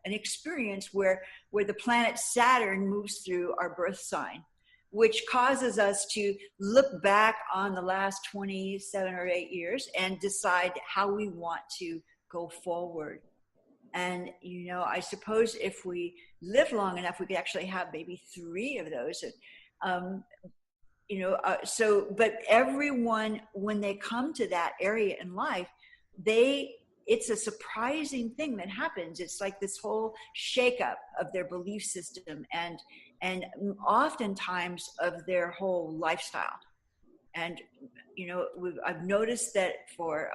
an experience where the planet Saturn moves through our birth sign, which causes us to look back on the last 27 or 8 years and decide how we want to go forward. And, I suppose if we live long enough, we could actually have maybe 3 of those. But everyone, when they come to that area in life, it's a surprising thing that happens. It's like this whole shakeup of their belief system and oftentimes of their whole lifestyle. And, I've noticed that for,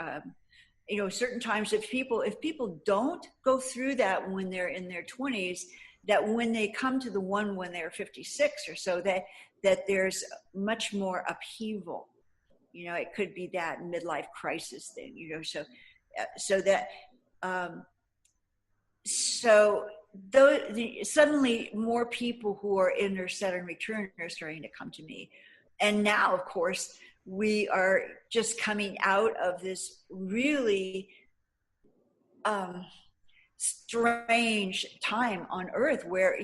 certain times if people don't go through that when they're in their 20s, that when they come to the one when they're 56 or so, that there's much more upheaval. It could be that midlife crisis thing, suddenly more people who are in their Saturn return are starting to come to me. And now, of course, we are just coming out of this really strange time on Earth where,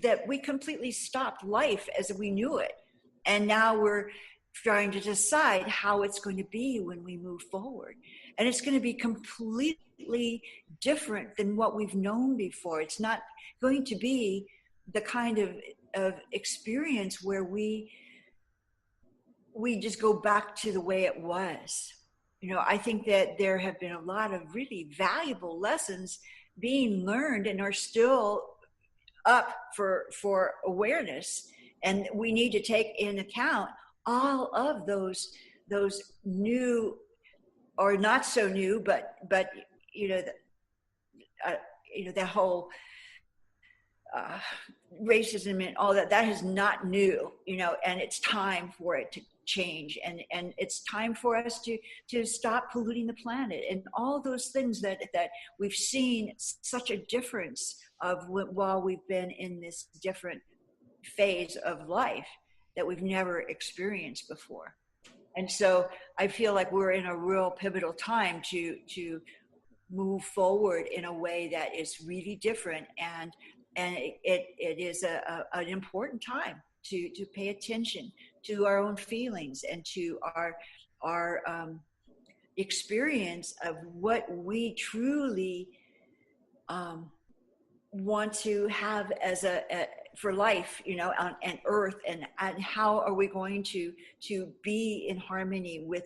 that we completely stopped life as we knew it. And now we're trying to decide how it's going to be when we move forward. And it's going to be completely different than what we've known before. It's not going to be the kind of experience where we just go back to the way it was. I think that there have been a lot of really valuable lessons being learned and are still up for awareness. And we need to take in account all of those new or not so new, but the whole racism and all that is not new, and it's time for it to change, and it's time for us to stop polluting the planet and all those things that we've seen such a difference of while we've been in this different phase of life that we've never experienced before. And so I feel like we're in a real pivotal time to move forward in a way that is really different, and it is an important time to pay attention to our own feelings and to our experience of what we truly want to have as for life, on Earth, and how are we going to be in harmony with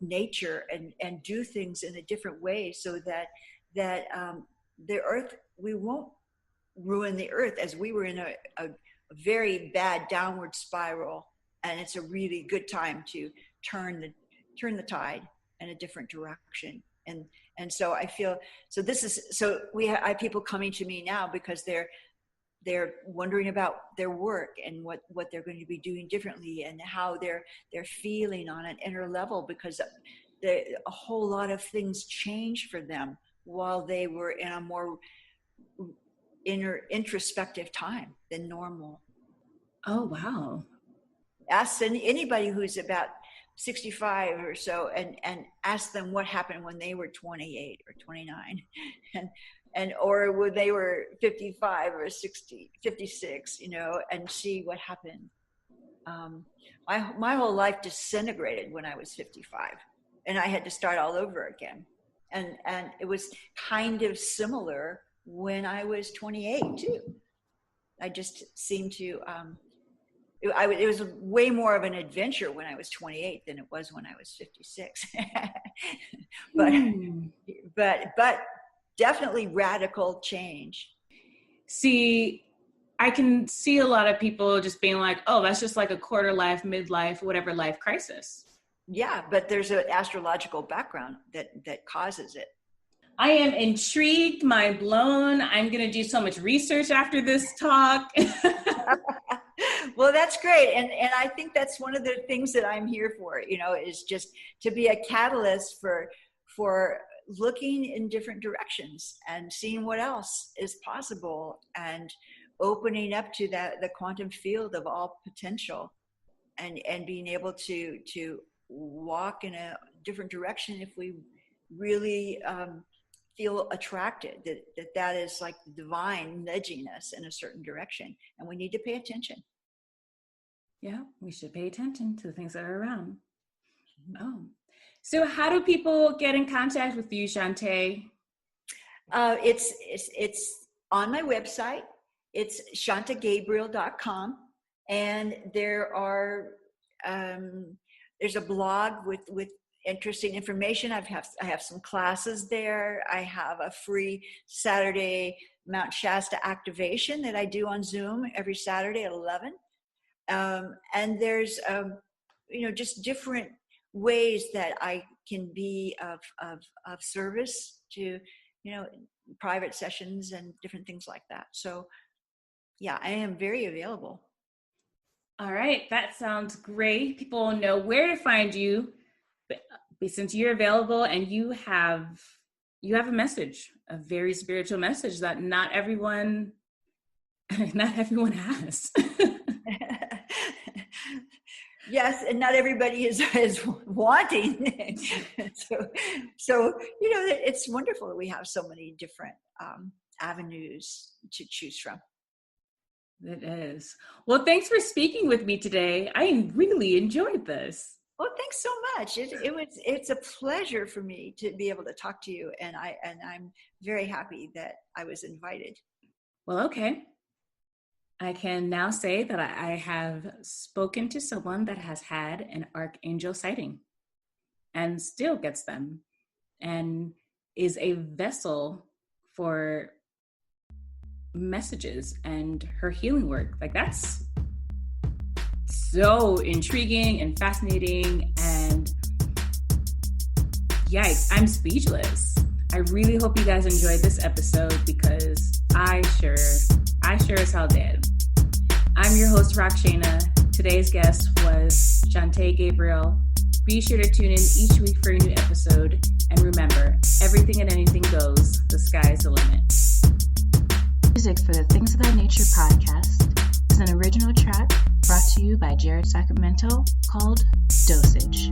nature and do things in a different way so that the Earth, we won't ruin the Earth, as we were in a very bad downward spiral, and it's a really good time to turn the tide in a different direction. And so I feel, I have people coming to me now because they're wondering about their work and what they're going to be doing differently and how they're feeling on an inner level, because a whole lot of things changed for them while they were in a more introspective time than normal. Oh, wow. Ask anybody who's about 65 or so and ask them what happened when they were 28 or 29 or when they were 55 or 60, 56, and see what happened. My whole life disintegrated when I was 55, and I had to start all over again. And it was kind of similar when I was 28 too. I just seemed to, it was way more of an adventure when I was 28 than it was when I was 56. but definitely radical change. See, I can see a lot of people just being like, oh, that's just like a quarter life, midlife, whatever life crisis. Yeah, but there's an astrological background that causes it. I am intrigued, mind blown. I'm going to do so much research after this talk. Well, that's great. And I think that's one of the things that I'm here for, is just to be a catalyst for looking in different directions and seeing what else is possible and opening up to the quantum field of all potential and being able to walk in a different direction if we really feel attracted, that is like the divine nudging us in a certain direction, and we need to pay attention. Yeah, we should pay attention to the things that are around. Oh, so how do people get in contact with you, Shanta? It's on my website. It's shantagabriel.com, and there's a blog with interesting information. I have some classes there. I have a free Saturday Mount Shasta activation that I do on Zoom every Saturday at 11. And there's just different ways that I can be of service to, private sessions and different things like that. So yeah, I am very available. All right, that sounds great. People know where to find you, but since you're available and you have a message, a very spiritual message that not everyone has. Yes, and not everybody is wanting. so it's wonderful that we have so many different avenues to choose from. It is. Well, thanks for speaking with me today. I really enjoyed this. Well, thanks so much. It's a pleasure for me to be able to talk to you, and I'm very happy that I was invited. Well, okay. I can now say that I have spoken to someone that has had an archangel sighting and still gets them and is a vessel for messages and her healing work. Like, that's so intriguing and fascinating, and yikes, I'm speechless. I really hope you guys enjoyed this episode, because I sure as hell did. I'm your host, Rockshana. Today's guest was Shanta Gabriel. Be sure to tune in each week for a new episode. And remember, everything and anything goes. The sky is the limit. Music for the Things of That Nature podcast is an original track brought to you by Jared Sacramento called Dosage.